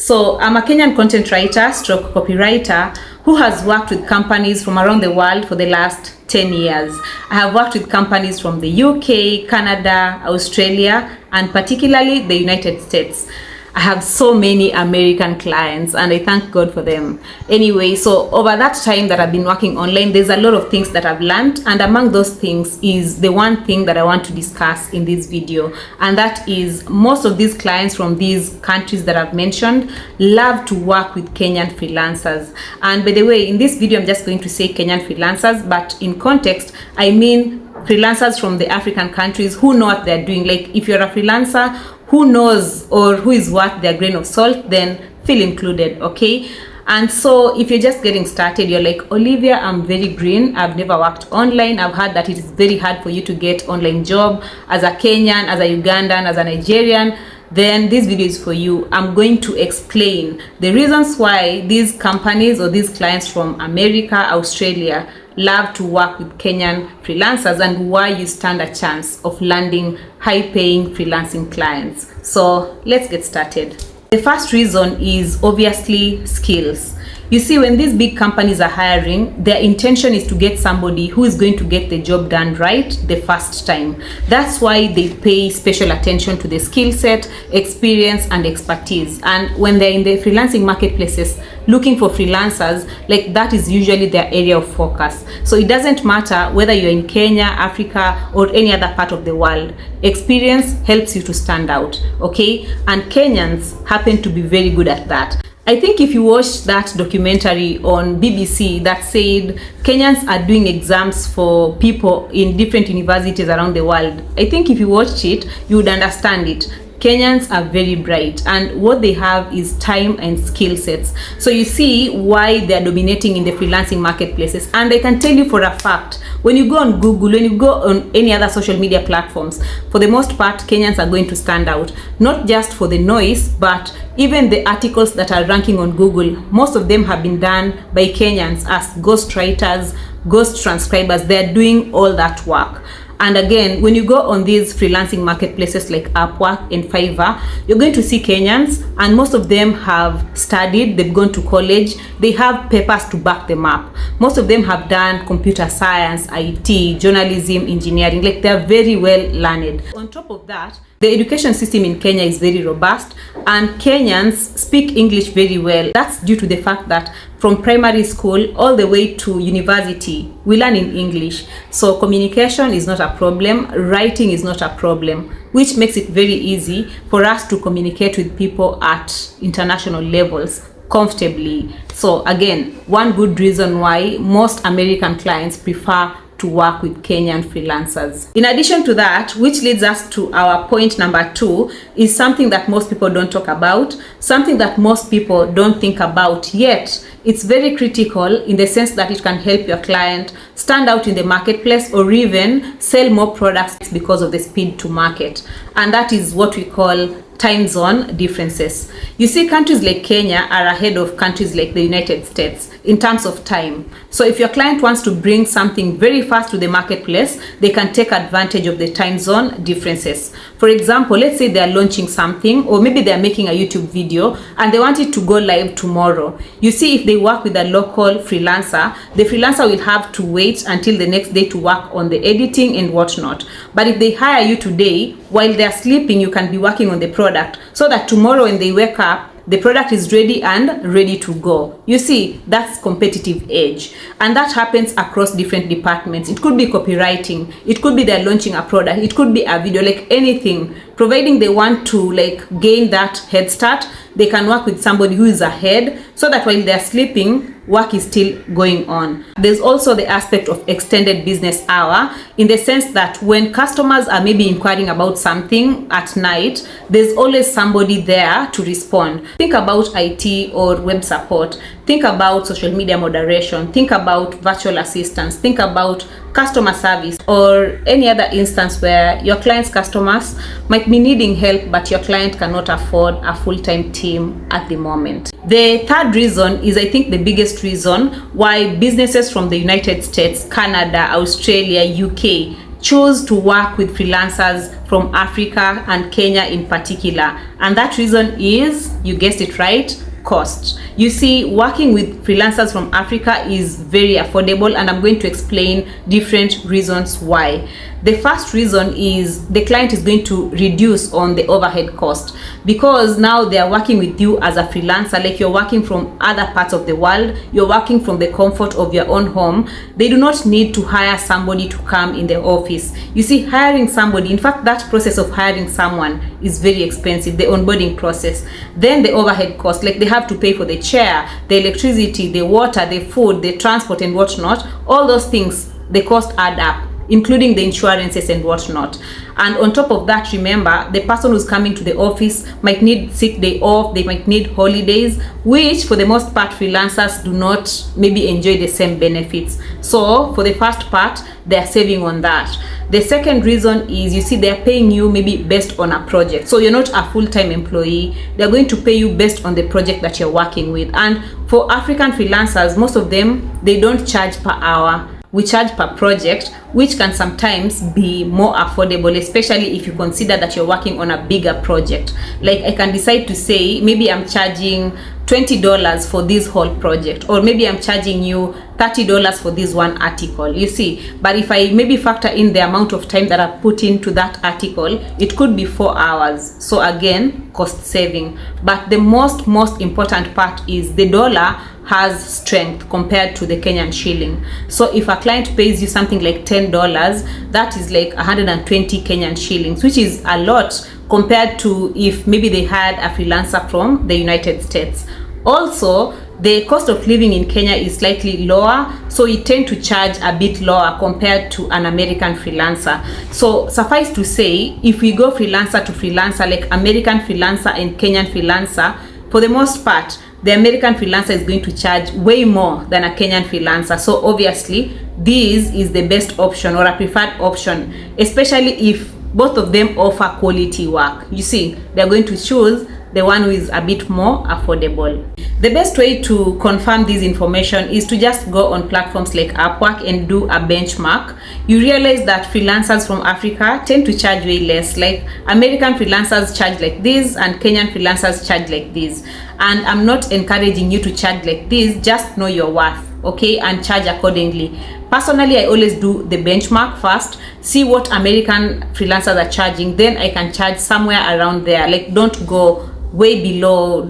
So I'm a Kenyan content writer stroke copywriter who has worked with companies from around the world for the last 10 years. I have worked with companies from the UK, Canada, Australia, and particularly the United States. I have so many American clients and I thank God for them. Anyway, so over that time that I've been working online, there's a lot of things that I've learned, and among those things is the one thing that I want to discuss in this video, and that is most of these clients from these countries that I've mentioned love to work with Kenyan freelancers. And by the way, in this video I'm just going to say Kenyan freelancers, but in context I mean freelancers from the African countries who know what they're doing. Like if you're a freelancer who knows or who is worth their grain of salt, then feel included, okay? And so if you're just getting started, you're like, Olivia, I'm very green, I've never worked online, I've heard that it is very hard for you to get online job as a Kenyan, as a Ugandan, as a Nigerian, then this video is for you. I'm going to explain the reasons why these companies or these clients from America, Australia love to work with Kenyan freelancers and why you stand a chance of landing high-paying freelancing clients. So let's get started. The first reason is obviously skills. You see, when these big companies are hiring, their intention is to get somebody who is going to get the job done right the first time. That's why they pay special attention to the skill set, experience, and expertise. And when they're in the freelancing marketplaces looking for freelancers, like that is usually their area of focus. So it doesn't matter whether you're in Kenya, Africa, or any other part of the world. Experience helps you to stand out, okay? And Kenyans happen to be very good at that. I think if you watched that documentary on BBC that said Kenyans are doing exams for people in different universities around the world, I think if you watched it, you would understand it. Kenyans are very bright, and what they have is time and skill sets. So you see why they are dominating in the freelancing marketplaces. And I can tell you for a fact, when you go on Google, when you go on any other social media platforms, for the most part, Kenyans are going to stand out. Not just for the noise, but even the articles that are ranking on Google, most of them have been done by Kenyans as ghost writers, ghost transcribers. They're doing all that work. And again, when you go on these freelancing marketplaces like Upwork and Fiverr, you're going to see Kenyans, and most of them have studied, they've gone to college, they have papers to back them up. Most of them have done computer science, IT, journalism, engineering, like they're very well learned. On top of that, the education system in Kenya is very robust, and Kenyans speak English very well. That's due to the fact that from primary school all the way to university, we learn in English. So communication is not a problem, writing is not a problem, which makes it very easy for us to communicate with people at international levels comfortably. So again, one good reason why most American clients prefer to work with Kenyan freelancers. In addition to that, which leads us to our point number 2, is something that most people don't talk about, something that most people don't think about, yet it's very critical in the sense that it can help your client stand out in the marketplace or even sell more products because of the speed to market. And that is what we call time zone differences. You see, countries like Kenya are ahead of countries like the United States in terms of time. So if your client wants to bring something very fast to the marketplace, they can take advantage of the time zone differences. For example, let's say they're launching something, or maybe they're making a YouTube video and they want it to go live tomorrow. You see, if they work with a local freelancer, the freelancer will have to wait until the next day to work on the editing and whatnot. But if they hire you today, while they're sleeping, you can be working on the product so that tomorrow when they wake up, the product is ready and ready to go. You see, that's competitive edge. And that happens across different departments. It could be copywriting, it could be they're launching a product, it could be a video, like anything. Providing they want to like gain that head start, they can work with somebody who is ahead so that while they're sleeping, work is still going on. There's also the aspect of extended business hour, in the sense that when customers are maybe inquiring about something at night, there's always somebody there to respond. Think about IT or web support. Think about social media moderation. Think about virtual assistants. Think about customer service, or any other instance where your client's customers might be needing help, but your client cannot afford a full-time team at the moment. The third reason is, I think, the biggest reason why businesses from the United States, Canada, Australia, UK choose to work with freelancers from Africa and Kenya in particular. And that reason is, you guessed it right, cost. You see, working with freelancers from Africa is very affordable, and I'm going to explain different reasons why. The first reason is the client is going to reduce on the overhead cost, because now they are working with you as a freelancer, like you're working from other parts of the world, you're working from the comfort of your own home. They do not need to hire somebody to come in the office. You see, hiring somebody, in fact, that process of hiring someone is very expensive, the onboarding process. Then the overhead cost, like they have to pay for the chair, the electricity, the water, the food, the transport and whatnot. All those things, the cost add up, including the insurances and whatnot. And on top of that, remember, the person who's coming to the office might need sick day off, they might need holidays, which for the most part freelancers do not maybe enjoy the same benefits. So for the first part, they're saving on that. The second reason is, you see, they're paying you maybe based on a project. So you're not a full-time employee. They're going to pay you based on the project that you're working with. And for African freelancers, most of them, they don't charge per hour. We charge per project, which can sometimes be more affordable, especially if you consider that you're working on a bigger project. Like I can decide to say, maybe I'm charging $20 for this whole project, or maybe I'm charging you $30 for this one article, you see. But if I maybe factor in the amount of time that I put into that article, it could be 4 hours. So again, cost saving. But the most important part is the dollar has strength compared to the Kenyan shilling. So if a client pays you something like $10, that is like 120 Kenyan shillings, which is a lot compared to if maybe they had a freelancer from the United States. Also, the cost of living in Kenya is slightly lower, so you tend to charge a bit lower compared to an American freelancer. So suffice to say, if we go freelancer to freelancer, like American freelancer and Kenyan freelancer, for the most part, the American freelancer is going to charge way more than a Kenyan freelancer. So obviously, this is the best option or a preferred option, especially if both of them offer quality work. You see, they're going to choose the one who is a bit more affordable. The best way to confirm this information is to just go on platforms like Upwork and do a benchmark. You realize that freelancers from Africa tend to charge way less. Like American freelancers charge like this and Kenyan freelancers charge like this. And I'm not encouraging you to charge like this, just know your worth, okay, and charge accordingly. Personally, I always do the benchmark first, see what American freelancers are charging, then I can charge somewhere around there. Like don't go way below,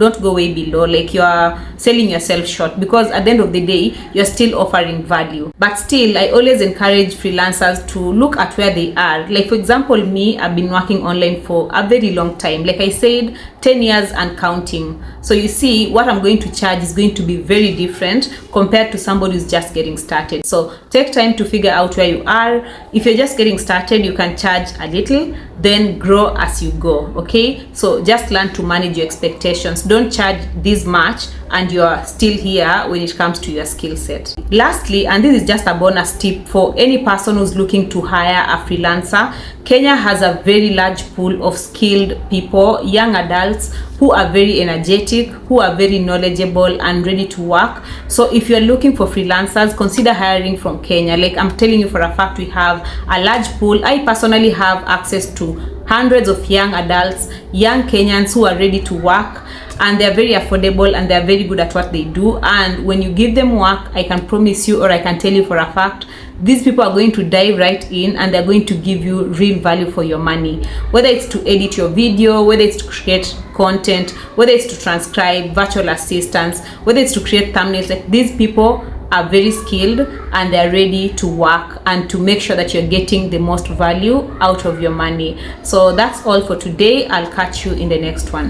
like you are selling yourself short, because at the end of the day you're still offering value. But still, I always encourage freelancers to look at where they are. Like for example, me, I've been working online for a very long time, like I said, 10 years and counting. So you see, what I'm going to charge is going to be very different compared to somebody who's just getting started. So take time to figure out where you are. If you're just getting started, you can charge a little, then grow as you go, okay? So just learn to manage your expectations. Don't charge this much and you're still here when it comes to your skill set. Lastly, and this is just a bonus tip for any person who's looking to hire a freelancer, Kenya has a very large pool of skilled people, young adults who are very energetic, who are very knowledgeable and ready to work. So if you're looking for freelancers, consider hiring from Kenya. Like I'm telling you for a fact, we have a large pool. I personally have access to hundreds of young adults, young Kenyans who are ready to work, and they're very affordable and they're very good at what they do. And when you give them work, I can promise you, or I can tell you for a fact, these people are going to dive right in and they're going to give you real value for your money. Whether it's to edit your video, whether it's to create content, whether it's to transcribe, virtual assistants, whether it's to create thumbnails, like these people are very skilled and they're ready to work and to make sure that you're getting the most value out of your money. So that's all for today. I'll catch you in the next one.